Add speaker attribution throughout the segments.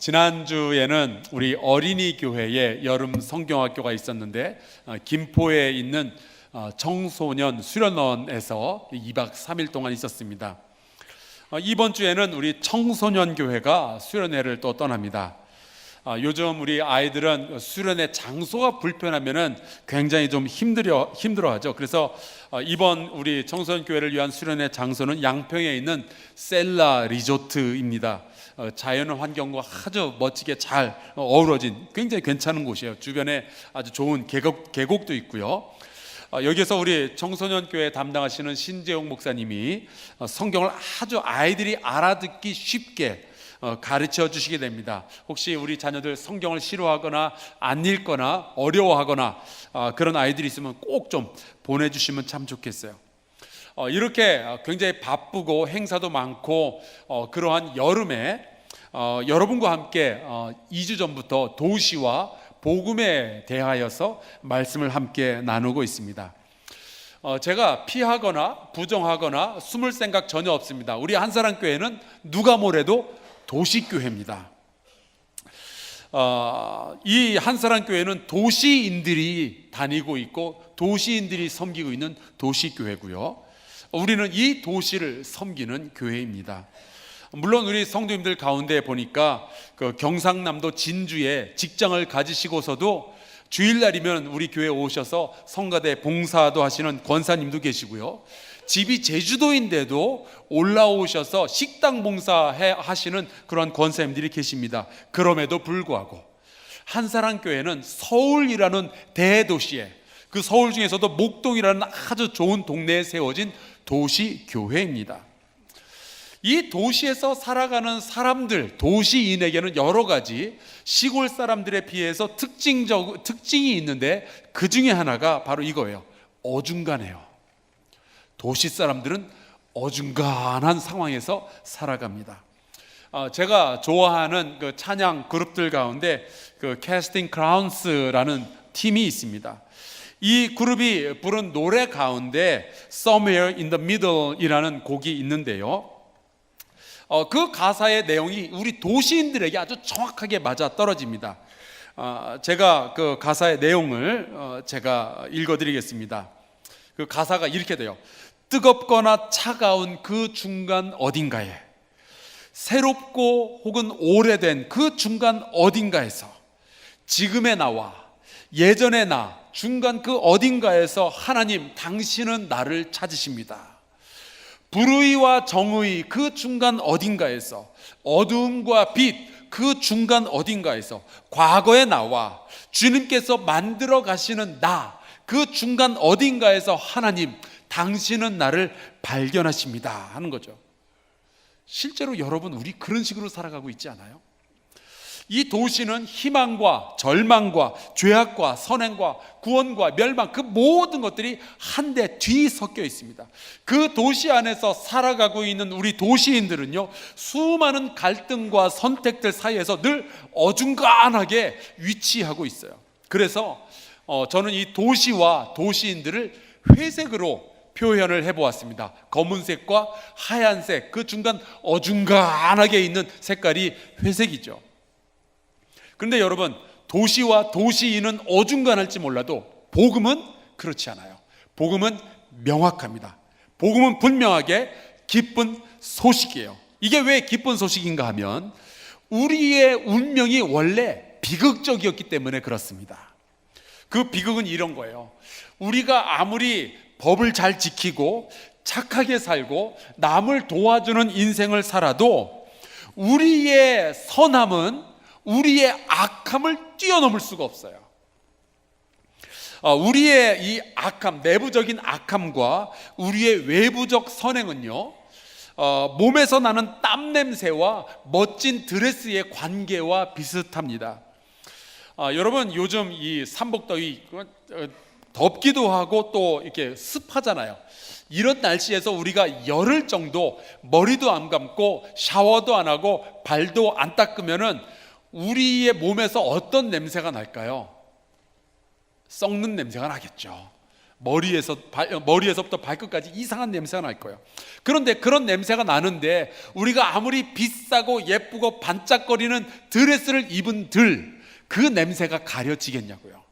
Speaker 1: 지난주에는 우리 어린이 교회에 여름 성경학교가 있었는데 김포에 있는 청소년 수련원에서 2박 3일 동안 있었습니다. 이번 주에는 우리 청소년 교회가 수련회를 또 떠납니다. 요즘 우리 아이들은 수련회 장소가 불편하면은 굉장히 좀 힘들어하죠. 그래서 이번 우리 청소년 교회를 위한 수련회 장소는 양평에 있는 셀라 리조트입니다. 자연 환경과 아주 멋지게 잘 어우러진 굉장히 괜찮은 곳이에요. 주변에 아주 좋은 계곡도 있고요. 여기서 우리 청소년 교회 담당하시는 신재용 목사님이 성경을 아주 아이들이 알아듣기 쉽게 가르쳐 주시게 됩니다. 혹시 우리 자녀들 성경을 싫어하거나 안 읽거나 어려워하거나 그런 아이들이 있으면 꼭 좀 보내주시면 참 좋겠어요. 이렇게 굉장히 바쁘고 행사도 많고 그러한 여름에 여러분과 함께 2주 전부터 도시와 복음에 대하여서 말씀을 함께 나누고 있습니다. 제가 피하거나 부정하거나 숨을 생각 전혀 없습니다. 우리 한사랑교회는 누가 뭐래도 도시교회입니다. 이 한사랑교회는 도시인들이 다니고 있고 도시인들이 섬기고 있는 도시교회고요. 우리는 이 도시를 섬기는 교회입니다. 물론 우리 성도님들 가운데 보니까 그 경상남도 진주에 직장을 가지시고서도 주일날이면 우리 교회에 오셔서 성가대 봉사도 하시는 권사님도 계시고요. 집이 제주도인데도 올라오셔서 식당 봉사하시는 그런 권사님들이 계십니다. 그럼에도 불구하고 한사랑교회는 서울이라는 대도시에, 그 서울 중에서도 목동이라는 아주 좋은 동네에 세워진 도시교회입니다. 이 도시에서 살아가는 사람들, 도시인에게는 여러 가지 시골 사람들에 비해서 특징이 있는데 그 중에 하나가 바로 이거예요. 어중간해요. 도시 사람들은 어중간한 상황에서 살아갑니다. 제가 좋아하는 그 찬양 그룹들 가운데 그 캐스팅 크라운스라는 팀이 있습니다. 이 그룹이 부른 노래 가운데 Somewhere in the Middle이라는 곡이 있는데요. 그 가사의 내용이 우리 도시인들에게 아주 정확하게 맞아 떨어집니다. 제가 그 가사의 내용을 제가 읽어드리겠습니다. 그 가사가 이렇게 돼요. 뜨겁거나 차가운 그 중간 어딘가에, 새롭고 혹은 오래된 그 중간 어딘가에서 지금의 나와 예전의 나 중간 그 어딘가에서 하나님 당신은 나를 찾으십니다. 불의와 정의 그 중간 어딘가에서, 어두움과 빛 그 중간 어딘가에서 과거의 나와 주님께서 만들어 가시는 나 그 중간 어딘가에서 하나님 당신은 나를 발견하십니다 하는 거죠. 실제로 여러분 우리 그런 식으로 살아가고 있지 않아요? 이 도시는 희망과 절망과 죄악과 선행과 구원과 멸망 그 모든 것들이 한데 뒤섞여 있습니다. 그 도시 안에서 살아가고 있는 우리 도시인들은요, 수많은 갈등과 선택들 사이에서 늘 어중간하게 위치하고 있어요. 그래서 저는 이 도시와 도시인들을 회색으로 표현을 해보았습니다. 검은색과 하얀색 그 중간 어중간하게 있는 색깔이 회색이죠. 그런데 여러분, 도시와 도시인은 어중간할지 몰라도 복음은 그렇지 않아요. 복음은 명확합니다. 복음은 분명하게 기쁜 소식이에요. 이게 왜 기쁜 소식인가 하면 우리의 운명이 원래 비극적이었기 때문에 그렇습니다. 그 비극은 이런 거예요. 우리가 아무리 법을 잘 지키고 착하게 살고 남을 도와주는 인생을 살아도 우리의 선함은 우리의 악함을 뛰어넘을 수가 없어요. 우리의 이 악함, 내부적인 악함과 우리의 외부적 선행은요, 몸에서 나는 땀 냄새와 멋진 드레스의 관계와 비슷합니다. 여러분 요즘 이 삼복더위 덥기도 하고 또 이렇게 습하잖아요. 이런 날씨에서 우리가 열흘 정도 머리도 안 감고 샤워도 안 하고 발도 안 닦으면은 우리의 몸에서 어떤 냄새가 날까요? 썩는 냄새가 나겠죠. 머리에서부터 발끝까지 이상한 냄새가 날 거예요. 그런데 그런 냄새가 나는데 우리가 아무리 비싸고 예쁘고 반짝거리는 드레스를 입은들 그 냄새가 가려지겠냐고요.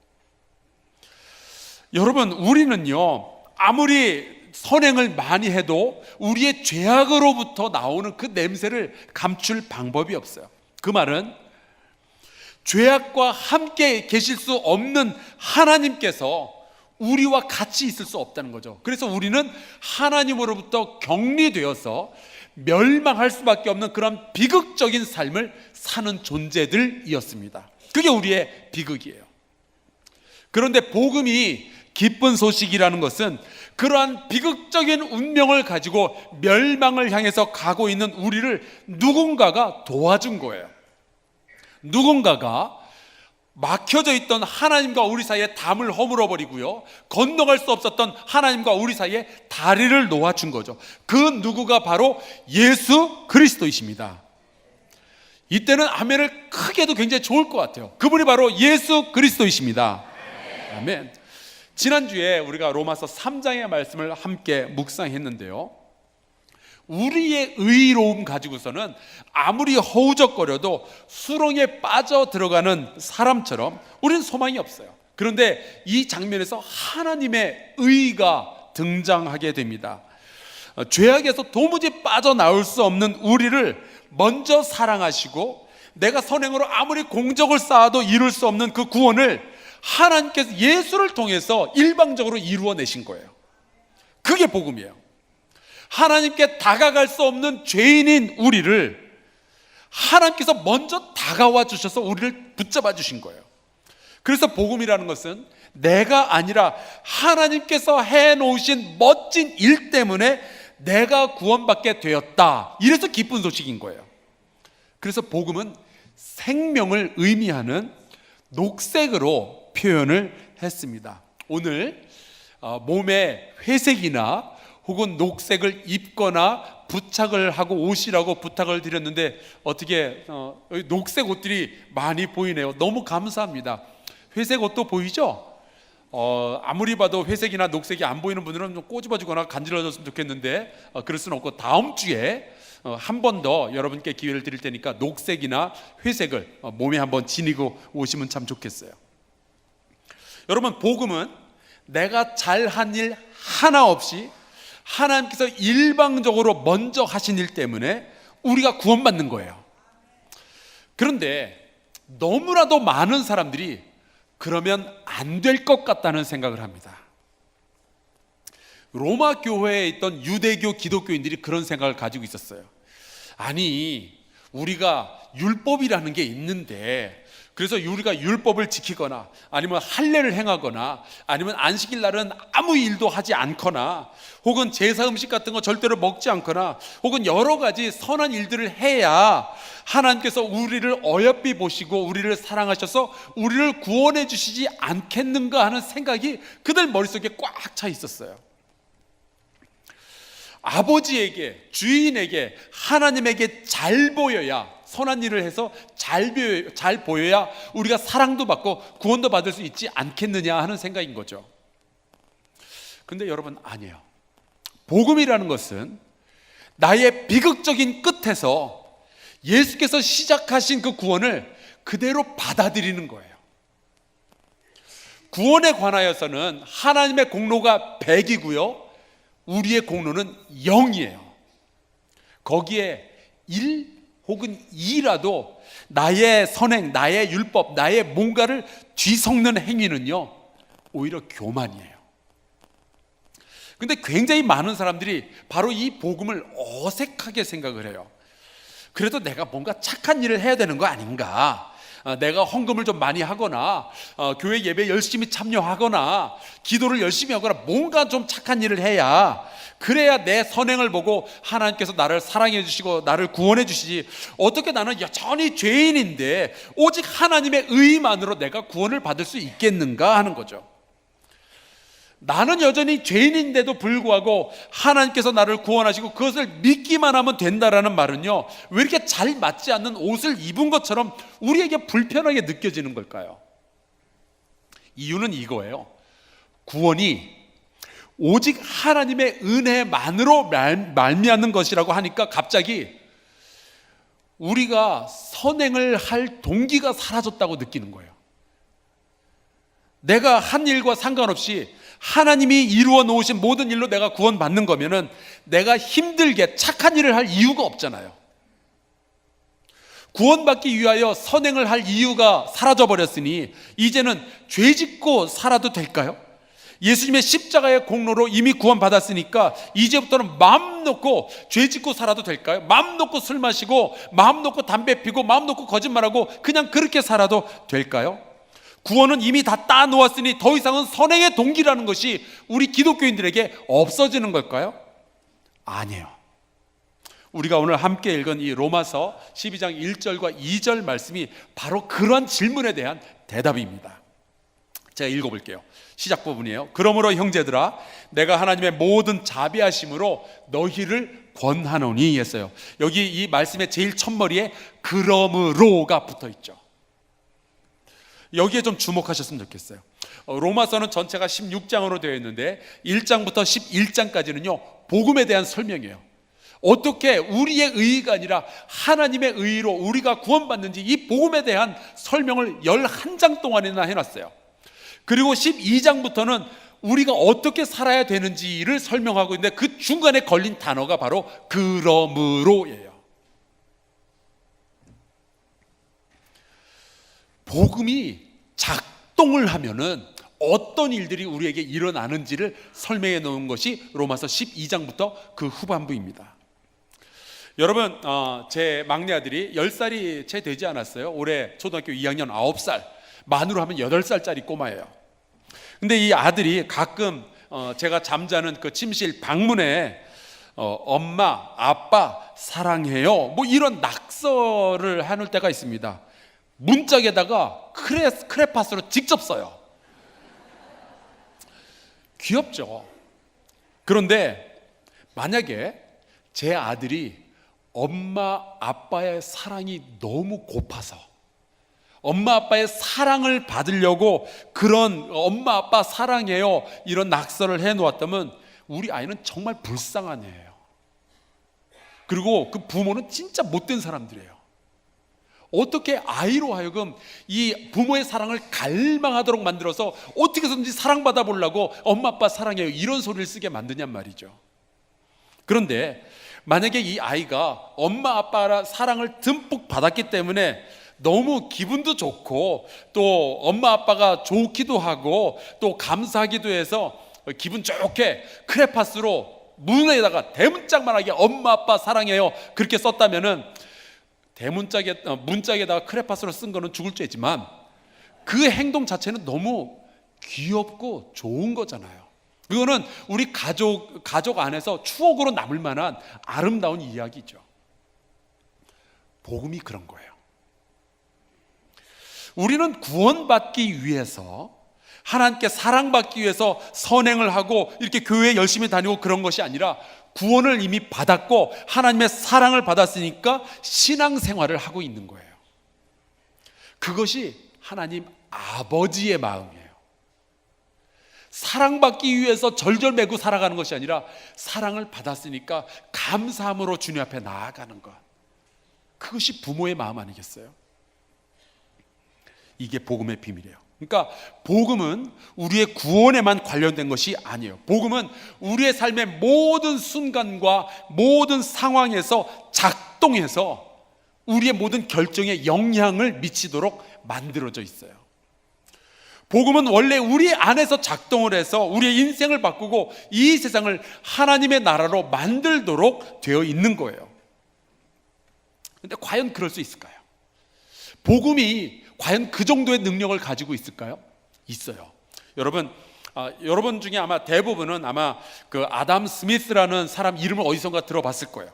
Speaker 1: 여러분, 우리는요 아무리 선행을 많이 해도 우리의 죄악으로부터 나오는 그 냄새를 감출 방법이 없어요. 그 말은 죄악과 함께 계실 수 없는 하나님께서 우리와 같이 있을 수 없다는 거죠. 그래서 우리는 하나님으로부터 격리되어서 멸망할 수밖에 없는 그런 비극적인 삶을 사는 존재들이었습니다. 그게 우리의 비극이에요. 그런데 복음이 기쁜 소식이라는 것은 그러한 비극적인 운명을 가지고 멸망을 향해서 가고 있는 우리를 누군가가 도와준 거예요. 누군가가 막혀져 있던 하나님과 우리 사이에 담을 허물어 버리고요, 건너갈 수 없었던 하나님과 우리 사이에 다리를 놓아준 거죠. 그 누구가 바로 예수 그리스도이십니다. 이때는 아멘을 크게 해도 굉장히 좋을 것 같아요. 그분이 바로 예수 그리스도이십니다. 아멘. 지난주에 우리가 로마서 3장의 말씀을 함께 묵상했는데요, 우리의 의로움 가지고서는 아무리 허우적거려도 수렁에 빠져 들어가는 사람처럼 우리는 소망이 없어요. 그런데 이 장면에서 하나님의 의가 등장하게 됩니다. 죄악에서 도무지 빠져나올 수 없는 우리를 먼저 사랑하시고 내가 선행으로 아무리 공적을 쌓아도 이룰 수 없는 그 구원을 하나님께서 예수를 통해서 일방적으로 이루어내신 거예요. 그게 복음이에요. 하나님께 다가갈 수 없는 죄인인 우리를 하나님께서 먼저 다가와 주셔서 우리를 붙잡아 주신 거예요. 그래서 복음이라는 것은 내가 아니라 하나님께서 해놓으신 멋진 일 때문에 내가 구원받게 되었다, 이래서 기쁜 소식인 거예요. 그래서 복음은 생명을 의미하는 녹색으로 표현을 했습니다. 오늘 몸에 회색이나 혹은 녹색을 입거나 부착을 하고 오시라고 부탁을 드렸는데 어떻게 녹색 옷들이 많이 보이네요. 너무 감사합니다. 회색 옷도 보이죠? 아무리 봐도 회색이나 녹색이 안 보이는 분들은 좀 꼬집어주거나 간지러졌으면 좋겠는데 그럴 수는 없고, 다음 주에 한 번 더 여러분께 기회를 드릴 테니까 녹색이나 회색을 몸에 한번 지니고 오시면 참 좋겠어요. 여러분, 복음은 내가 잘한 일 하나 없이 하나님께서 일방적으로 먼저 하신 일 때문에 우리가 구원받는 거예요. 그런데 너무나도 많은 사람들이 그러면 안 될 것 같다는 생각을 합니다. 로마 교회에 있던 유대교 기독교인들이 그런 생각을 가지고 있었어요. 아니, 우리가 율법이라는 게 있는데 그래서 우리가 율법을 지키거나 아니면 할례를 행하거나 아니면 안식일 날은 아무 일도 하지 않거나 혹은 제사 음식 같은 거 절대로 먹지 않거나 혹은 여러 가지 선한 일들을 해야 하나님께서 우리를 어여삐 보시고 우리를 사랑하셔서 우리를 구원해 주시지 않겠는가 하는 생각이 그들 머릿속에 꽉 차 있었어요. 아버지에게, 주인에게, 하나님에게 잘 보여야, 선한 일을 해서 잘 보여야 우리가 사랑도 받고 구원도 받을 수 있지 않겠느냐 하는 생각인 거죠. 근데 여러분, 아니에요. 복음이라는 것은 나의 비극적인 끝에서 예수께서 시작하신 그 구원을 그대로 받아들이는 거예요. 구원에 관하여서는 하나님의 공로가 100이고요 우리의 공로는 0이에요. 거기에 1 혹은 2라도 나의 선행, 나의 율법, 나의 뭔가를 뒤섞는 행위는요 오히려 교만이에요. 근데 굉장히 많은 사람들이 바로 이 복음을 어색하게 생각을 해요. 그래도 내가 뭔가 착한 일을 해야 되는 거 아닌가, 내가 헌금을 좀 많이 하거나 교회 예배 열심히 참여하거나 기도를 열심히 하거나 뭔가 좀 착한 일을 해야, 그래야 내 선행을 보고 하나님께서 나를 사랑해 주시고 나를 구원해 주시지, 어떻게 나는 여전히 죄인인데 오직 하나님의 의만으로 내가 구원을 받을 수 있겠는가 하는 거죠. 나는 여전히 죄인인데도 불구하고 하나님께서 나를 구원하시고 그것을 믿기만 하면 된다라는 말은요, 왜 이렇게 잘 맞지 않는 옷을 입은 것처럼 우리에게 불편하게 느껴지는 걸까요? 이유는 이거예요. 구원이 오직 하나님의 은혜만으로 말미암는 것이라고 하니까 갑자기 우리가 선행을 할 동기가 사라졌다고 느끼는 거예요. 내가 한 일과 상관없이 하나님이 이루어 놓으신 모든 일로 내가 구원받는 거면은 내가 힘들게 착한 일을 할 이유가 없잖아요. 구원받기 위하여 선행을 할 이유가 사라져버렸으니 이제는 죄 짓고 살아도 될까요? 예수님의 십자가의 공로로 이미 구원받았으니까 이제부터는 마음 놓고 죄 짓고 살아도 될까요? 마음 놓고 술 마시고 마음 놓고 담배 피고 마음 놓고 거짓말하고 그냥 그렇게 살아도 될까요? 구원은 이미 다 따놓았으니 더 이상은 선행의 동기라는 것이 우리 기독교인들에게 없어지는 걸까요? 아니에요. 우리가 오늘 함께 읽은 이 로마서 12장 1절과 2절 말씀이 바로 그런 질문에 대한 대답입니다. 제가 읽어볼게요. 시작 부분이에요. 그러므로 형제들아 내가 하나님의 모든 자비하심으로 너희를 권하노니 했어요. 여기 이 말씀의 제일 첫머리에 그러므로가 붙어있죠. 여기에 좀 주목하셨으면 좋겠어요. 로마서는 전체가 16장으로 되어 있는데 1장부터 11장까지는요 복음에 대한 설명이에요. 어떻게 우리의 의의가 아니라 하나님의 의의로 우리가 구원받는지 이 복음에 대한 설명을 11장 동안이나 해놨어요. 그리고 12장부터는 우리가 어떻게 살아야 되는지를 설명하고 있는데 그 중간에 걸린 단어가 바로 그러므로예요. 복음이 작동을 하면은 어떤 일들이 우리에게 일어나는지를 설명해 놓은 것이 로마서 12장부터 그 후반부입니다. 여러분, 제 막내 아들이 10살이 채 되지 않았어요. 올해 초등학교 2학년 9살, 만으로 하면 8살짜리 꼬마예요. 근데 이 아들이 가끔 제가 잠자는 그 침실 방문에 엄마, 아빠 사랑해요 뭐 이런 낙서를 하는 때가 있습니다. 문짝에다가 크레파스로 직접 써요. 귀엽죠. 그런데 만약에 제 아들이 엄마 아빠의 사랑이 너무 고파서 엄마 아빠의 사랑을 받으려고 그런 엄마 아빠 사랑해요 이런 낙서를 해놓았다면 우리 아이는 정말 불쌍한 애예요. 그리고 그 부모는 진짜 못된 사람들이에요. 어떻게 아이로 하여금 이 부모의 사랑을 갈망하도록 만들어서 어떻게 해서든지 사랑받아 보려고 엄마 아빠 사랑해요 이런 소리를 쓰게 만드냔 말이죠. 그런데 만약에 이 아이가 엄마 아빠 사랑을 듬뿍 받았기 때문에 너무 기분도 좋고 또 엄마 아빠가 좋기도 하고 또 감사하기도 해서 기분 좋게 크레파스로 문에다가 대문짝만하게 엄마 아빠 사랑해요 그렇게 썼다면은 문짝에다가 크레파스로 쓴 거는 죽을 죄지만 그 행동 자체는 너무 귀엽고 좋은 거잖아요. 그거는 우리 가족 안에서 추억으로 남을 만한 아름다운 이야기죠. 복음이 그런 거예요. 우리는 구원받기 위해서 하나님께 사랑받기 위해서 선행을 하고 이렇게 교회에 열심히 다니고 그런 것이 아니라 구원을 이미 받았고 하나님의 사랑을 받았으니까 신앙생활을 하고 있는 거예요. 그것이 하나님 아버지의 마음이에요. 사랑받기 위해서 절절매고 살아가는 것이 아니라 사랑을 받았으니까 감사함으로 주님 앞에 나아가는 것. 그것이 부모의 마음 아니겠어요? 이게 복음의 비밀이에요. 그러니까 복음은 우리의 구원에만 관련된 것이 아니에요. 복음은 우리의 삶의 모든 순간과 모든 상황에서 작동해서 우리의 모든 결정에 영향을 미치도록 만들어져 있어요. 복음은 원래 우리 안에서 작동을 해서 우리의 인생을 바꾸고 이 세상을 하나님의 나라로 만들도록 되어 있는 거예요. 그런데 과연 그럴 수 있을까요? 복음이 과연 그 정도의 능력을 가지고 있을까요? 있어요. 여러분 중에 아마 대부분은 아마 그 아담 스미스라는 사람 이름을 어디선가 들어봤을 거예요.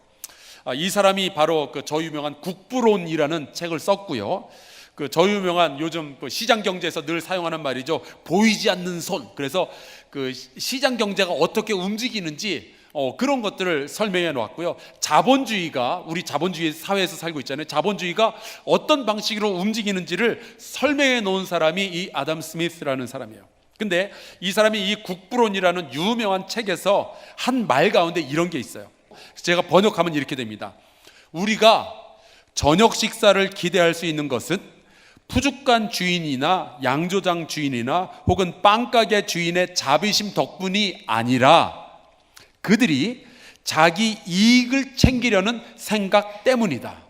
Speaker 1: 이 사람이 바로 그 저 유명한 국부론이라는 책을 썼고요. 그 저 유명한 요즘 그 시장 경제에서 늘 사용하는 말이죠. 보이지 않는 손. 그래서 그 시장 경제가 어떻게 움직이는지 그런 것들을 설명해 놓았고요. 자본주의가 우리 자본주의 사회에서 살고 있잖아요. 자본주의가 어떤 방식으로 움직이는지를 설명해 놓은 사람이 이 아담 스미스라는 사람이에요. 근데 이 사람이 이 국부론이라는 유명한 책에서 한 말 가운데 이런 게 있어요. 제가 번역하면 이렇게 됩니다. 우리가 저녁 식사를 기대할 수 있는 것은 푸주간 주인이나 양조장 주인이나 혹은 빵가게 주인의 자비심 덕분이 아니라 그들이 자기 이익을 챙기려는 생각 때문이다.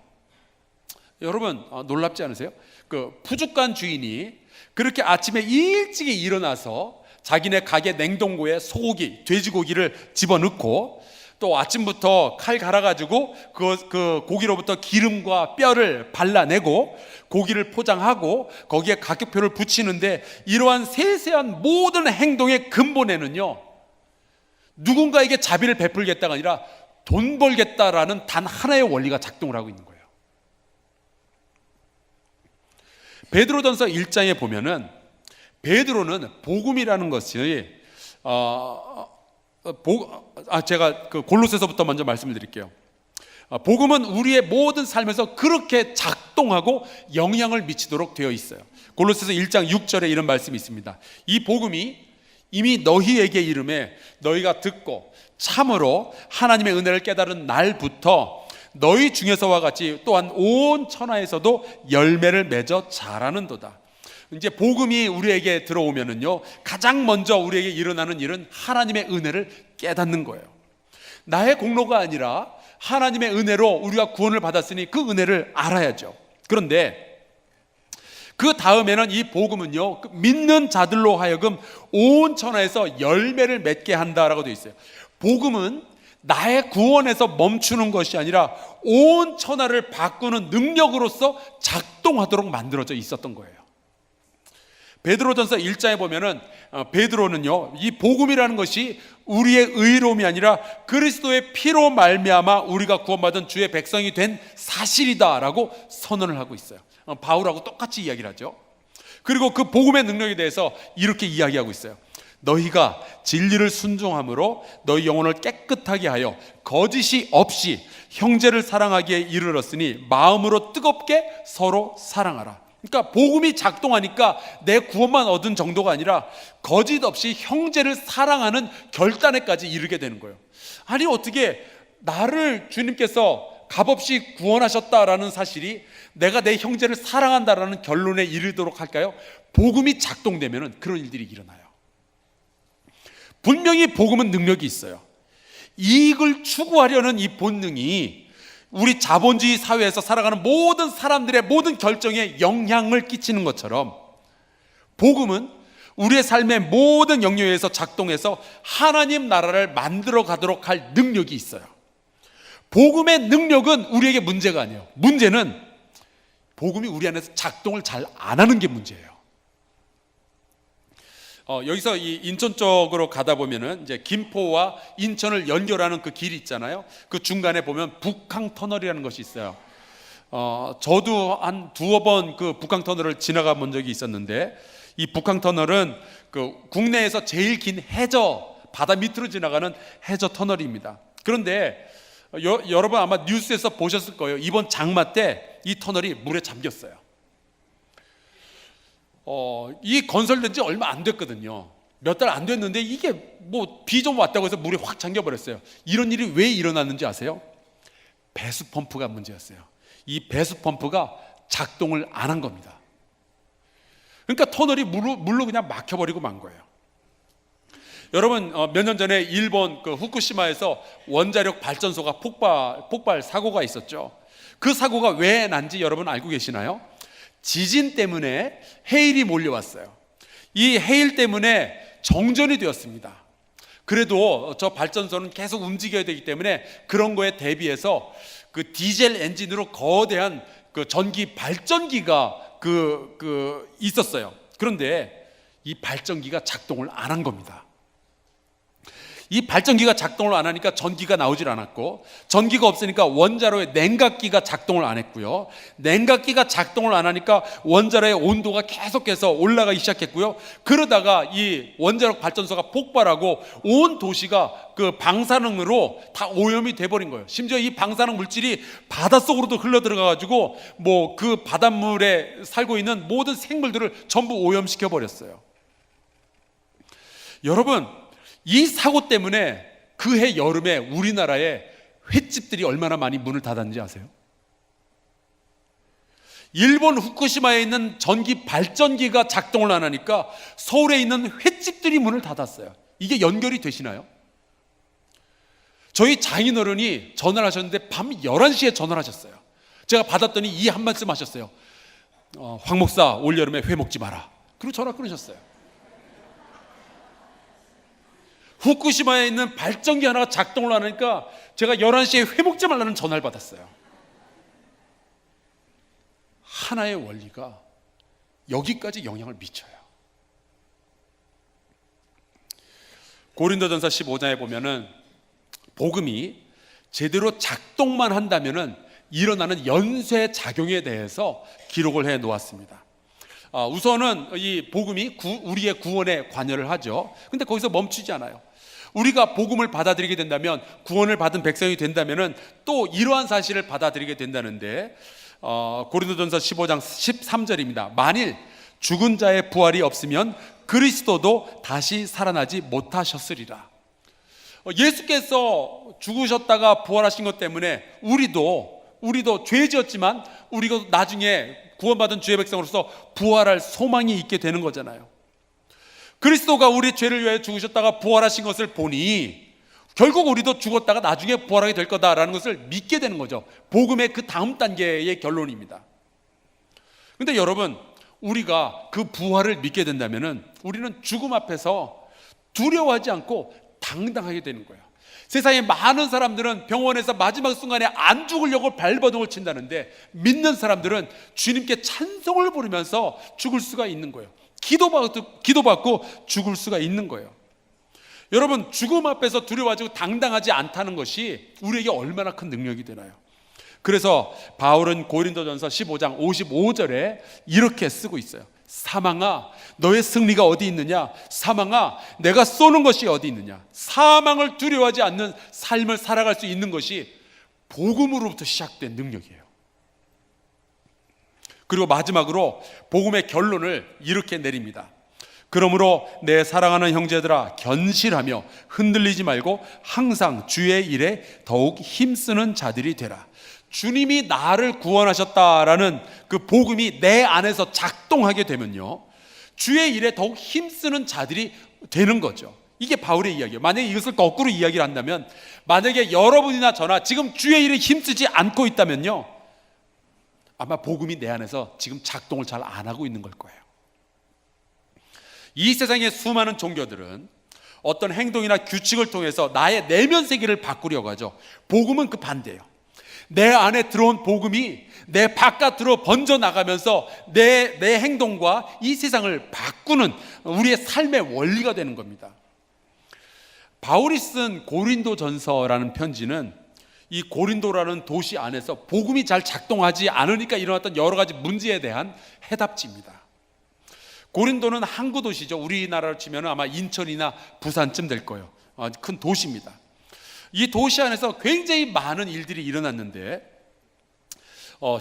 Speaker 1: 여러분 놀랍지 않으세요? 그 푸주간 주인이 그렇게 아침에 일찍이 일어나서 자기네 가게 냉동고에 소고기, 돼지고기를 집어넣고 또 아침부터 칼 갈아가지고 그 고기로부터 기름과 뼈를 발라내고 고기를 포장하고 거기에 가격표를 붙이는데 이러한 세세한 모든 행동의 근본에는요, 누군가에게 자비를 베풀겠다가 아니라 돈 벌겠다라는 단 하나의 원리가 작동을 하고 있는 거예요. 베드로전서 1장에 보면은 베드로는 복음이라는 것이 제가 그 골로새서부터 먼저 말씀을 드릴게요. 복음은 우리의 모든 삶에서 그렇게 작동하고 영향을 미치도록 되어 있어요. 골로새서 1장 6절에 이런 말씀이 있습니다. 이 복음이 이미 너희에게 이름에 너희가 듣고 참으로 하나님의 은혜를 깨달은 날부터 너희 중에서와 같이 또한 온 천하에서도 열매를 맺어 자라는도다. 이제 복음이 우리에게 들어오면은요, 가장 먼저 우리에게 일어나는 일은 하나님의 은혜를 깨닫는 거예요. 나의 공로가 아니라 하나님의 은혜로 우리가 구원을 받았으니 그 은혜를 알아야죠. 그런데 그 다음에는 이 복음은요, 믿는 자들로 하여금 온 천하에서 열매를 맺게 한다라고 되어 있어요. 복음은 나의 구원에서 멈추는 것이 아니라 온 천하를 바꾸는 능력으로서 작동하도록 만들어져 있었던 거예요. 베드로전서 1장에 보면은 베드로는요, 이 복음이라는 것이 우리의 의로움이 아니라 그리스도의 피로 말미암아 우리가 구원받은 주의 백성이 된 사실이다라고 선언을 하고 있어요. 바울하고 똑같이 이야기를 하죠. 그리고 그 복음의 능력에 대해서 이렇게 이야기하고 있어요. 너희가 진리를 순종함으로 너희 영혼을 깨끗하게 하여 거짓이 없이 형제를 사랑하기에 이르렀으니 마음으로 뜨겁게 서로 사랑하라. 그러니까 복음이 작동하니까 내 구원만 얻은 정도가 아니라 거짓 없이 형제를 사랑하는 결단에까지 이르게 되는 거예요. 아니 어떻게 나를 주님께서 값없이 구원하셨다라는 사실이 내가 내 형제를 사랑한다라는 결론에 이르도록 할까요? 복음이 작동되면 그런 일들이 일어나요. 분명히 복음은 능력이 있어요. 이익을 추구하려는 이 본능이 우리 자본주의 사회에서 살아가는 모든 사람들의 모든 결정에 영향을 끼치는 것처럼 복음은 우리의 삶의 모든 영역에서 작동해서 하나님 나라를 만들어 가도록 할 능력이 있어요. 복음의 능력은 우리에게 문제가 아니에요. 문제는 복음이 우리 안에서 작동을 잘 안 하는 게 문제예요. 여기서 이 인천 쪽으로 가다 보면은 이제 김포와 인천을 연결하는 그 길이 있잖아요. 그 중간에 보면 북항 터널이라는 것이 있어요. 저도 한 두어 번 그 북항 터널을 지나가 본 적이 있었는데 이 북항 터널은 그 국내에서 제일 긴 해저 바다 밑으로 지나가는 해저 터널입니다. 그런데 여러분 아마 뉴스에서 보셨을 거예요. 이번 장마 때 이 터널이 물에 잠겼어요. 이 건설된 지 얼마 안 됐거든요. 몇 달 안 됐는데 이게 뭐 비 좀 왔다고 해서 물이 확 잠겨버렸어요. 이런 일이 왜 일어났는지 아세요? 배수 펌프가 문제였어요. 이 배수 펌프가 작동을 안 한 겁니다. 그러니까 터널이 물로 그냥 막혀버리고 만 거예요. 여러분 몇 년 전에 일본 그 후쿠시마에서 원자력 발전소가 폭발 사고가 있었죠. 그 사고가 왜 난지 여러분 알고 계시나요? 지진 때문에 해일이 몰려왔어요. 이 해일 때문에 정전이 되었습니다. 그래도 저 발전소는 계속 움직여야 되기 때문에 그런 거에 대비해서 그 디젤 엔진으로 거대한 그 전기 발전기가 있었어요. 그런데 이 발전기가 작동을 안 한 겁니다. 이 발전기가 작동을 안 하니까 전기가 나오질 않았고, 전기가 없으니까 원자로의 냉각기가 작동을 안 했고요. 냉각기가 작동을 안 하니까 원자로의 온도가 계속해서 올라가기 시작했고요. 그러다가 이 원자력 발전소가 폭발하고 온 도시가 그 방사능으로 다 오염이 돼버린 거예요. 심지어 이 방사능 물질이 바닷속으로도 흘러들어가가지고 뭐 그 바닷물에 살고 있는 모든 생물들을 전부 오염시켜 버렸어요. 여러분, 이 사고 때문에 그해 여름에 우리나라에 횟집들이 얼마나 많이 문을 닫았는지 아세요? 일본 후쿠시마에 있는 전기 발전기가 작동을 안 하니까 서울에 있는 횟집들이 문을 닫았어요. 이게 연결이 되시나요? 저희 장인어른이 전화를 하셨는데 밤 11시에 전화를 하셨어요. 제가 받았더니 이 한 말씀 하셨어요. 황 목사, 올여름에 회 먹지 마라. 그리고 전화 끊으셨어요. 후쿠시마에 있는 발전기 하나가 작동을 안 하니까 제가 11시에 회 먹지 말라는 전화를 받았어요. 하나의 원리가 여기까지 영향을 미쳐요. 고린도전서 15장에 보면은 복음이 제대로 작동만 한다면은 일어나는 연쇄 작용에 대해서 기록을 해 놓았습니다. 우선은 이 복음이 우리의 구원에 관여를 하죠. 근데 거기서 멈추지 않아요. 우리가 복음을 받아들이게 된다면, 구원을 받은 백성이 된다면은 또 이러한 사실을 받아들이게 된다는데, 고린도전서 15장 13절입니다. 만일 죽은 자의 부활이 없으면 그리스도도 다시 살아나지 못하셨으리라. 예수께서 죽으셨다가 부활하신 것 때문에 우리도 죄지었지만 우리가 나중에 구원받은 주의 백성으로서 부활할 소망이 있게 되는 거잖아요. 그리스도가 우리 죄를 위해 죽으셨다가 부활하신 것을 보니 결국 우리도 죽었다가 나중에 부활하게 될 거다라는 것을 믿게 되는 거죠. 복음의 그 다음 단계의 결론입니다. 그런데 여러분, 우리가 그 부활을 믿게 된다면 우리는 죽음 앞에서 두려워하지 않고 당당하게 되는 거예요. 세상에 많은 사람들은 병원에서 마지막 순간에 안 죽으려고 발버둥을 친다는데, 믿는 사람들은 주님께 찬송을 부르면서 죽을 수가 있는 거예요. 기도받고 죽을 수가 있는 거예요. 여러분, 죽음 앞에서 두려워하지 당당하지 않다는 것이 우리에게 얼마나 큰 능력이 되나요? 그래서 바울은 고린도전서 15장 55절에 이렇게 쓰고 있어요. 사망아, 너의 승리가 어디 있느냐? 사망아, 내가 쏘는 것이 어디 있느냐? 사망을 두려워하지 않는 삶을 살아갈 수 있는 것이 복음으로부터 시작된 능력이에요. 그리고 마지막으로 복음의 결론을 이렇게 내립니다. 그러므로 내 사랑하는 형제들아, 견실하며 흔들리지 말고 항상 주의 일에 더욱 힘쓰는 자들이 되라. 주님이 나를 구원하셨다라는 그 복음이 내 안에서 작동하게 되면요, 주의 일에 더욱 힘쓰는 자들이 되는 거죠. 이게 바울의 이야기예요. 만약에 이것을 거꾸로 이야기를 한다면, 만약에 여러분이나 저나 지금 주의 일에 힘쓰지 않고 있다면요, 아마 복음이 내 안에서 지금 작동을 잘 안 하고 있는 걸 거예요. 이 세상의 수많은 종교들은 어떤 행동이나 규칙을 통해서 나의 내면 세계를 바꾸려고 하죠. 복음은 그 반대예요. 내 안에 들어온 복음이 내 바깥으로 번져나가면서 내 행동과 이 세상을 바꾸는 우리의 삶의 원리가 되는 겁니다. 바울이 쓴 고린도전서라는 편지는 이 고린도라는 도시 안에서 복음이 잘 작동하지 않으니까 일어났던 여러 가지 문제에 대한 해답지입니다. 고린도는 항구 도시죠. 우리나라로 치면 아마 인천이나 부산쯤 될 거예요. 큰 도시입니다. 이 도시 안에서 굉장히 많은 일들이 일어났는데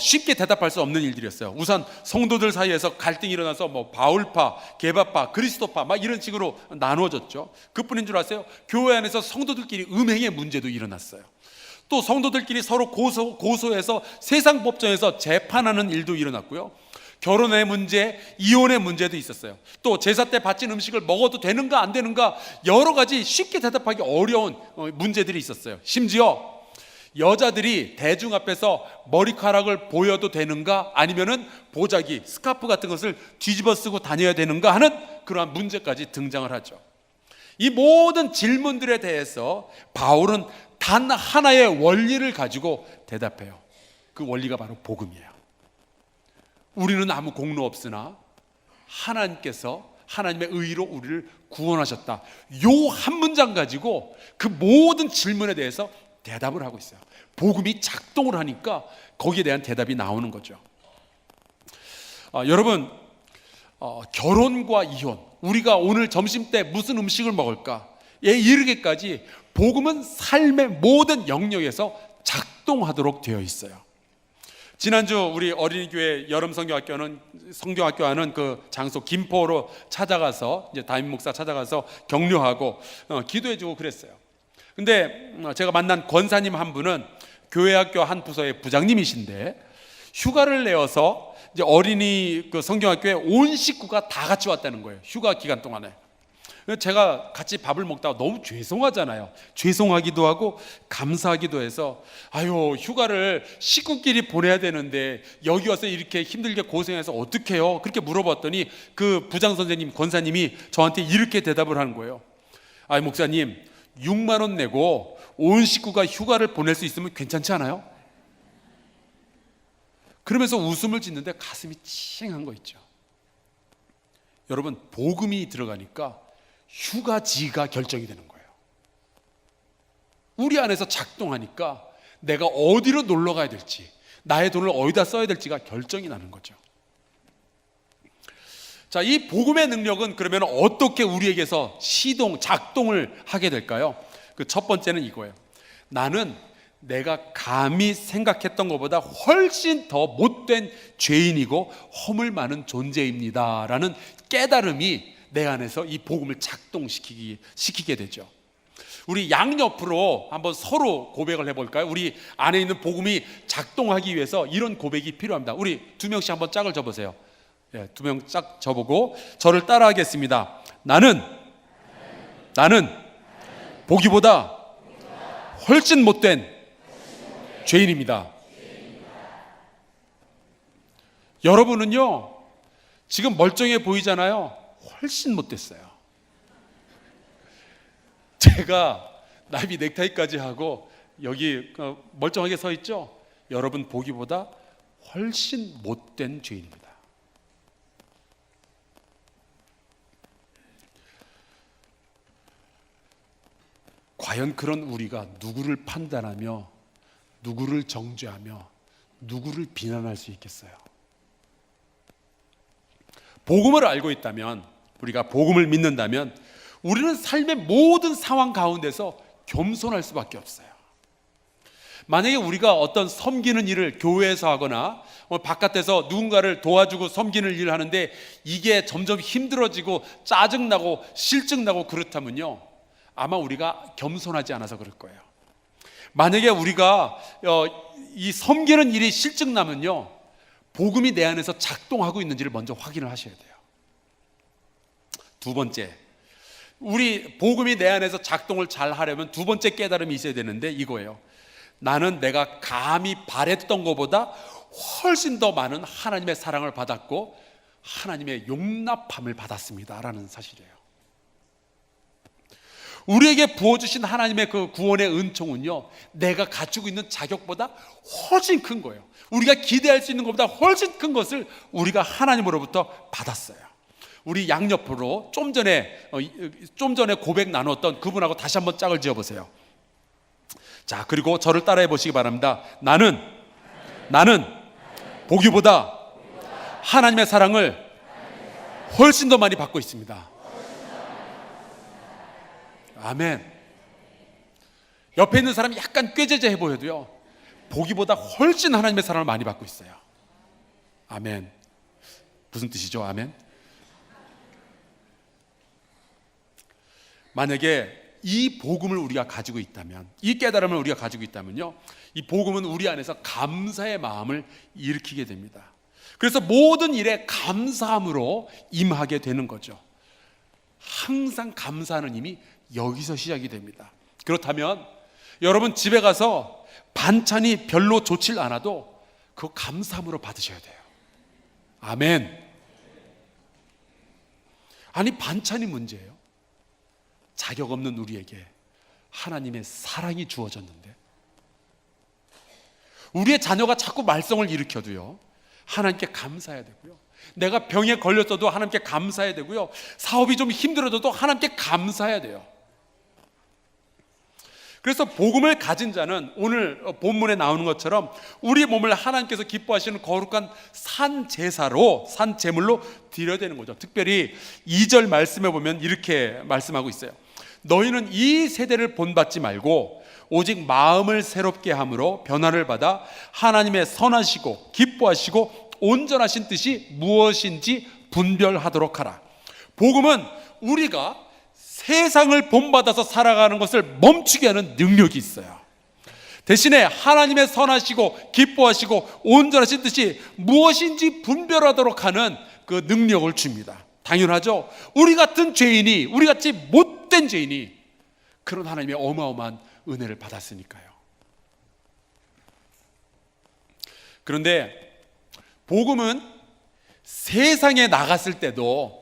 Speaker 1: 쉽게 대답할 수 없는 일들이었어요. 우선 성도들 사이에서 갈등이 일어나서 바울파, 게바파, 그리스도파 막 이런 식으로 나누어졌죠. 그뿐인 줄 아세요? 교회 안에서 성도들끼리 음행의 문제도 일어났어요. 또 성도들끼리 서로 고소해서 세상 법정에서 재판하는 일도 일어났고요. 결혼의 문제, 이혼의 문제도 있었어요. 또 제사 때 바친 음식을 먹어도 되는가 안 되는가 여러 가지 쉽게 대답하기 어려운 문제들이 있었어요. 심지어 여자들이 대중 앞에서 머리카락을 보여도 되는가, 아니면은 보자기, 스카프 같은 것을 뒤집어 쓰고 다녀야 되는가 하는 그러한 문제까지 등장을 하죠. 이 모든 질문들에 대해서 바울은 단 하나의 원리를 가지고 대답해요. 그 원리가 바로 복음이에요. 우리는 아무 공로 없으나 하나님께서 하나님의 의로 우리를 구원하셨다. 요 한 문장 가지고 그 모든 질문에 대해서 대답을 하고 있어요. 복음이 작동을 하니까 거기에 대한 대답이 나오는 거죠. 여러분, 결혼과 이혼, 우리가 오늘 점심 때 무슨 음식을 먹을까에 이르기까지 복음은 삶의 모든 영역에서 작동하도록 되어 있어요. 지난주 우리 어린이교회 여름 성경학교 하는 그 장소 김포로 찾아가서 이제 담임 목사 찾아가서 격려하고 기도해주고 그랬어요. 근데 제가 만난 권사님 한 분은 교회학교 한 부서의 부장님이신데 휴가를 내어서 이제 어린이 그 성경학교에 온 식구가 다 같이 왔다는 거예요. 휴가 기간 동안에. 제가 같이 밥을 먹다가 너무 죄송하잖아요. 죄송하기도 하고 감사하기도 해서 아유, 휴가를 식구끼리 보내야 되는데 여기 와서 이렇게 힘들게 고생해서 어떡해요? 그렇게 물어봤더니 그 부장 선생님, 권사님이 저한테 이렇게 대답을 하는 거예요. 아, 목사님, 6만 원 내고 온 식구가 휴가를 보낼 수 있으면 괜찮지 않아요? 그러면서 웃음을 짓는데 가슴이 찡한 거 있죠. 여러분, 복음이 들어가니까 휴가지가 결정이 되는 거예요. 우리 안에서 작동하니까 내가 어디로 놀러 가야 될지, 나의 돈을 어디다 써야 될지가 결정이 나는 거죠. 자, 이 복음의 능력은 그러면 어떻게 우리에게서 작동을 하게 될까요? 그 첫 번째는 이거예요. 나는 내가 감히 생각했던 것보다 훨씬 더 못된 죄인이고 허물 많은 존재입니다 라는 깨달음이 내 안에서 이 복음을 작동시키게 되죠. 우리 양옆으로 한번 서로 고백을 해볼까요? 우리 안에 있는 복음이 작동하기 위해서 이런 고백이 필요합니다. 우리 두 명씩 한번 짝을 접으세요. 두 명 짝 접고 저를 따라하겠습니다. 나는 보기보다 훨씬 못된 죄인입니다. 여러분은요, 지금 멀쩡해 보이잖아요. 훨씬 못됐어요. 제가 나비 넥타이까지 하고 여기 멀쩡하게 서 있죠? 여러분 보기보다 훨씬 못된 죄인입니다. 과연 그런 우리가 누구를 판단하며 누구를 정죄하며 누구를 비난할 수 있겠어요? 복음을 알고 있다면, 우리가 복음을 믿는다면 우리는 삶의 모든 상황 가운데서 겸손할 수밖에 없어요. 만약에 우리가 어떤 섬기는 일을 교회에서 하거나 바깥에서 누군가를 도와주고 섬기는 일을 하는데 이게 점점 힘들어지고 짜증나고 실증나고 그렇다면요, 아마 우리가 겸손하지 않아서 그럴 거예요. 만약에 우리가 이 섬기는 일이 실증나면요, 복음이 내 안에서 작동하고 있는지를 먼저 확인을 하셔야 돼요. 두 번째, 우리 복음이 내 안에서 작동을 잘 하려면 두 번째 깨달음이 있어야 되는데 이거예요. 나는 내가 감히 바랬던 것보다 훨씬 더 많은 하나님의 사랑을 받았고 하나님의 용납함을 받았습니다 라는 사실이에요. 우리에게 부어주신 하나님의 그 구원의 은총은요, 내가 가지고 있는 자격보다 훨씬 큰 거예요. 우리가 기대할 수 있는 것보다 훨씬 큰 것을 우리가 하나님으로부터 받았어요. 우리 양옆으로 좀 전에 고백 나눴던 그분하고 다시 한번 짝을 지어보세요. 자, 그리고 저를 따라해 보시기 바랍니다. 나는 보기보다 하나님의 사랑을 훨씬 더 많이 받고 있습니다. 아멘. 옆에 있는 사람이 약간 꾀죄죄해 보여도요, 보기보다 훨씬 하나님의 사랑을 많이 받고 있어요. 아멘. 무슨 뜻이죠? 아멘. 만약에 이 복음을 우리가 가지고 있다면, 이 깨달음을 우리가 가지고 있다면요, 이 복음은 우리 안에서 감사의 마음을 일으키게 됩니다. 그래서 모든 일에 감사함으로 임하게 되는 거죠. 항상 감사하는 힘이 여기서 시작이 됩니다. 그렇다면 여러분 집에 가서 반찬이 별로 좋질 않아도 그거 감사함으로 받으셔야 돼요. 아멘. 아니, 반찬이 문제예요. 자격 없는 우리에게 하나님의 사랑이 주어졌는데, 우리의 자녀가 자꾸 말썽을 일으켜도요, 하나님께 감사해야 되고요, 내가 병에 걸렸어도 하나님께 감사해야 되고요, 사업이 좀 힘들어져도 하나님께 감사해야 돼요. 그래서 복음을 가진 자는 오늘 본문에 나오는 것처럼 우리 몸을 하나님께서 기뻐하시는 거룩한 산제사로, 산제물로 드려야 되는 거죠. 특별히 2절 말씀에 보면 이렇게 말씀하고 있어요. 너희는 이 세대를 본받지 말고 오직 마음을 새롭게 함으로 변화를 받아 하나님의 선하시고 기뻐하시고 온전하신 뜻이 무엇인지 분별하도록 하라. 복음은 우리가 세상을 본받아서 살아가는 것을 멈추게 하는 능력이 있어요. 대신에 하나님의 선하시고 기뻐하시고 온전하신 뜻이 무엇인지 분별하도록 하는 그 능력을 줍니다. 당연하죠. 우리 같은 죄인이, 우리 같이 못된 죄인이 그런 하나님의 어마어마한 은혜를 받았으니까요. 그런데 복음은 세상에 나갔을 때도,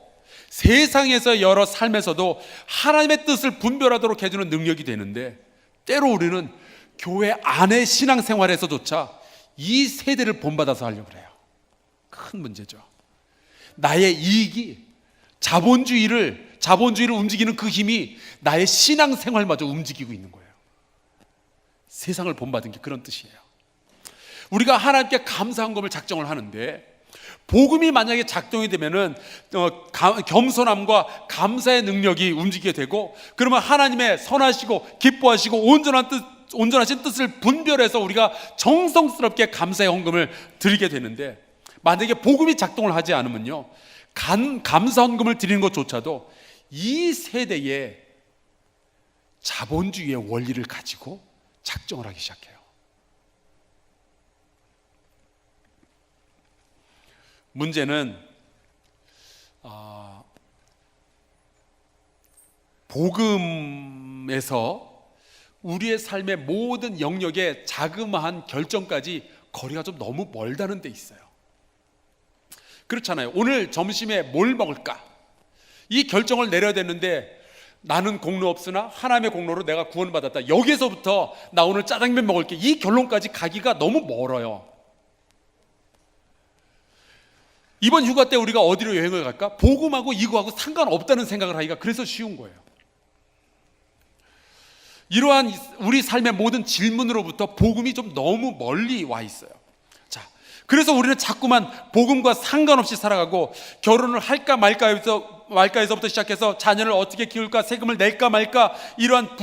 Speaker 1: 세상에서 여러 삶에서도 하나님의 뜻을 분별하도록 해주는 능력이 되는데, 때로 우리는 교회 안의 신앙생활에서조차 이 세대를 본받아서 하려고 해요. 큰 문제죠. 나의 이익이, 자본주의를 움직이는 그 힘이 나의 신앙생활마저 움직이고 있는 거예요. 세상을 본받은 게 그런 뜻이에요. 우리가 하나님께 감사 헌금을 작정을 하는데, 복음이 만약에 작동이 되면은 겸손함과 감사의 능력이 움직이게 되고, 그러면 하나님의 선하시고 기뻐하시고 온전하신 뜻을 분별해서 우리가 정성스럽게 감사의 헌금을 드리게 되는데, 만약에 복음이 작동을 하지 않으면요, 감사 헌금을 드리는 것조차도 이 세대의 자본주의의 원리를 가지고 작정을 하기 시작해요. 문제는 복음에서 우리의 삶의 모든 영역의 자그마한 결정까지 거리가 좀 너무 멀다는 데 있어요. 그렇잖아요. 오늘 점심에 뭘 먹을까? 이 결정을 내려야 되는데, 나는 공로 없으나 하나님의 공로로 내가 구원받았다, 여기에서부터 나 오늘 짜장면 먹을게, 이 결론까지 가기가 너무 멀어요. 이번 휴가 때 우리가 어디로 여행을 갈까? 복음하고 이거하고 상관없다는 생각을 하기가 그래서 쉬운 거예요. 이러한 우리 삶의 모든 질문으로부터 복음이 좀 너무 멀리 와 있어요. 자, 그래서 우리는 자꾸만 복음과 상관없이 살아가고, 결혼을 할까 말까에서부터 시작해서 자녀를 어떻게 키울까, 세금을 낼까 말까, 이러한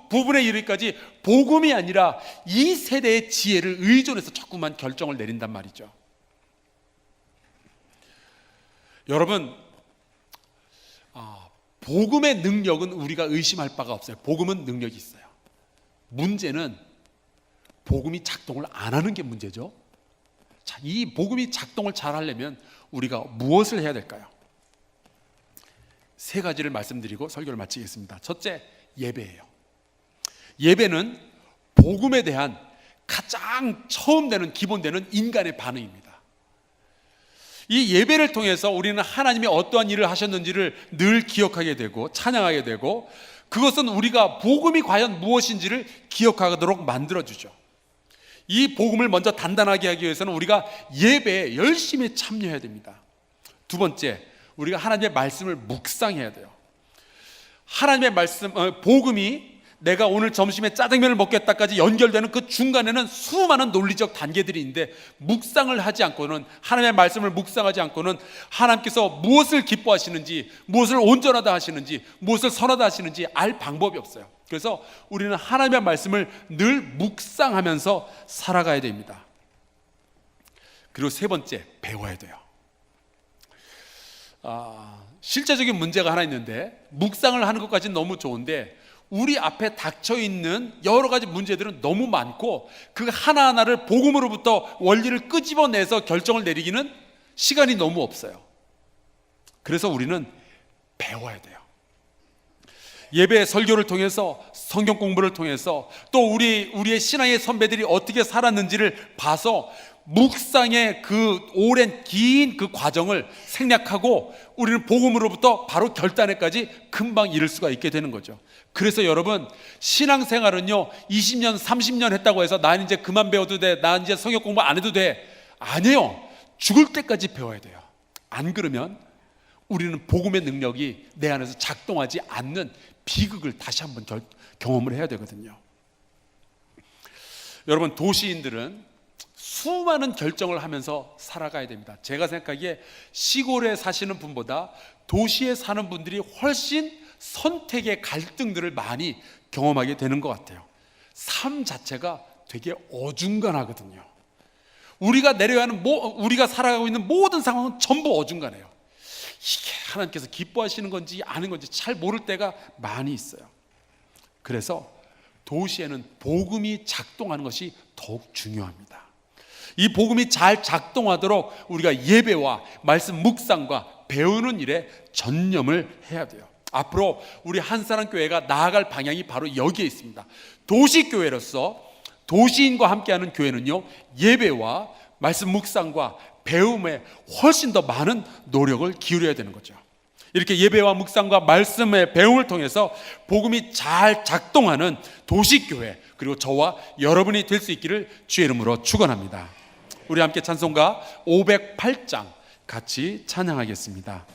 Speaker 1: 부분에 이르기까지 복음이 아니라 이 세대의 지혜를 의존해서 자꾸만 결정을 내린단 말이죠. 여러분, 복음의 능력은 우리가 의심할 바가 없어요. 복음은 능력이 있어요. 문제는 복음이 작동을 안 하는 게 문제죠. 자, 이 복음이 작동을 잘 하려면 우리가 무엇을 해야 될까요? 세 가지를 말씀드리고 설교를 마치겠습니다. 첫째, 예배예요. 예배는 복음에 대한 가장 처음 되는, 기본 되는 인간의 반응입니다. 이 예배를 통해서 우리는 하나님이 어떠한 일을 하셨는지를 늘 기억하게 되고 찬양하게 되고, 그것은 우리가 복음이 과연 무엇인지를 기억하도록 만들어주죠. 이 복음을 먼저 단단하게 하기 위해서는 우리가 예배에 열심히 참여해야 됩니다. 두 번째, 우리가 하나님의 말씀을 묵상해야 돼요. 하나님의 말씀, 복음이 내가 오늘 점심에 짜장면을 먹겠다까지 연결되는 그 중간에는 수많은 논리적 단계들이 있는데, 묵상을 하지 않고는, 하나님의 말씀을 묵상하지 않고는 하나님께서 무엇을 기뻐하시는지, 무엇을 온전하다 하시는지, 무엇을 선하다 하시는지 알 방법이 없어요. 그래서 우리는 하나님의 말씀을 늘 묵상하면서 살아가야 됩니다. 그리고 세 번째, 배워야 돼요. 실제적인 문제가 하나 있는데, 묵상을 하는 것까지는 너무 좋은데 우리 앞에 닥쳐있는 여러 가지 문제들은 너무 많고, 그 하나하나를 복음으로부터 원리를 끄집어내서 결정을 내리기는 시간이 너무 없어요. 그래서 우리는 배워야 돼요. 예배 설교를 통해서, 성경 공부를 통해서, 또 우리의 신앙의 선배들이 어떻게 살았는지를 봐서 묵상의 그 오랜 긴 그 과정을 생략하고 우리는 복음으로부터 바로 결단에까지 금방 이를 수가 있게 되는 거죠. 그래서 여러분, 신앙생활은요 20년 30년 했다고 해서 난 이제 그만 배워도 돼, 난 이제 성경 공부 안 해도 돼, 아니에요. 죽을 때까지 배워야 돼요. 안 그러면 우리는 복음의 능력이 내 안에서 작동하지 않는 비극을 다시 한번 경험을 해야 되거든요. 여러분, 도시인들은 수많은 결정을 하면서 살아가야 됩니다. 제가 생각하기에 시골에 사시는 분보다 도시에 사는 분들이 훨씬 선택의 갈등들을 많이 경험하게 되는 것 같아요. 삶 자체가 되게 어중간하거든요. 우리가 내려야 하는 우리가 살아가고 있는 모든 상황은 전부 어중간해요. 이게 하나님께서 기뻐하시는 건지 아닌 건지 잘 모를 때가 많이 있어요. 그래서 도시에는 복음이 작동하는 것이 더욱 중요합니다. 이 복음이 잘 작동하도록 우리가 예배와 말씀 묵상과 배우는 일에 전념을 해야 돼요. 앞으로 우리 한사랑교회가 나아갈 방향이 바로 여기에 있습니다. 도시교회로서 도시인과 함께하는 교회는요, 예배와 말씀 묵상과 배움에 훨씬 더 많은 노력을 기울여야 되는 거죠. 이렇게 예배와 묵상과 말씀의 배움을 통해서 복음이 잘 작동하는 도시교회, 그리고 저와 여러분이 될 수 있기를 주의 이름으로 축원합니다. 우리 함께 찬송가 508장 같이 찬양하겠습니다.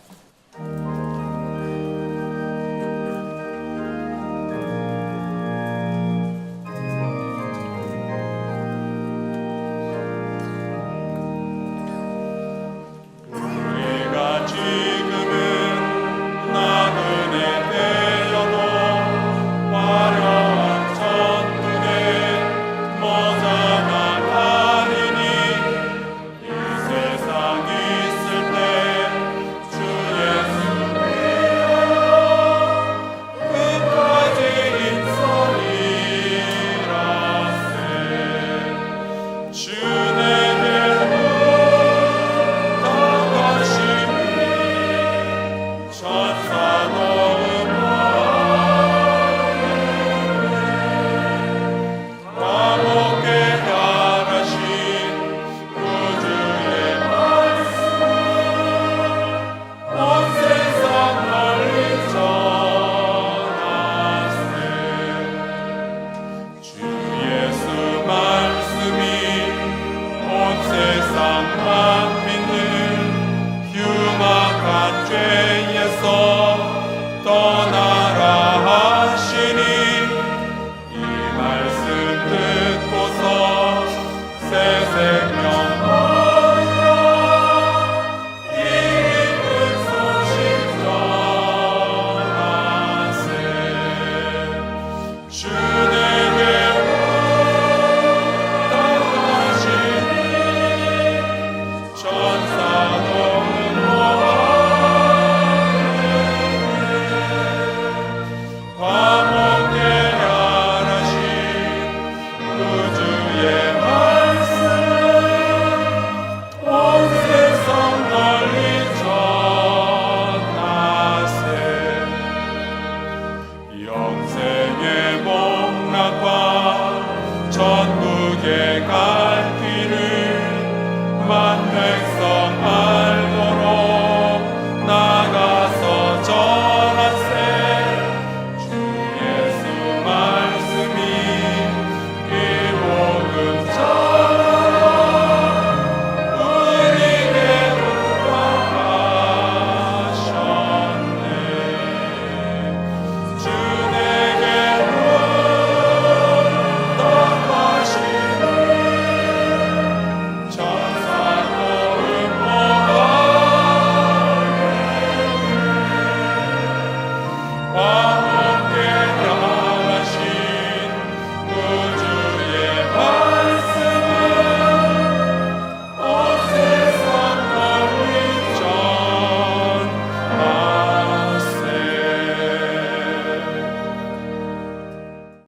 Speaker 2: 천사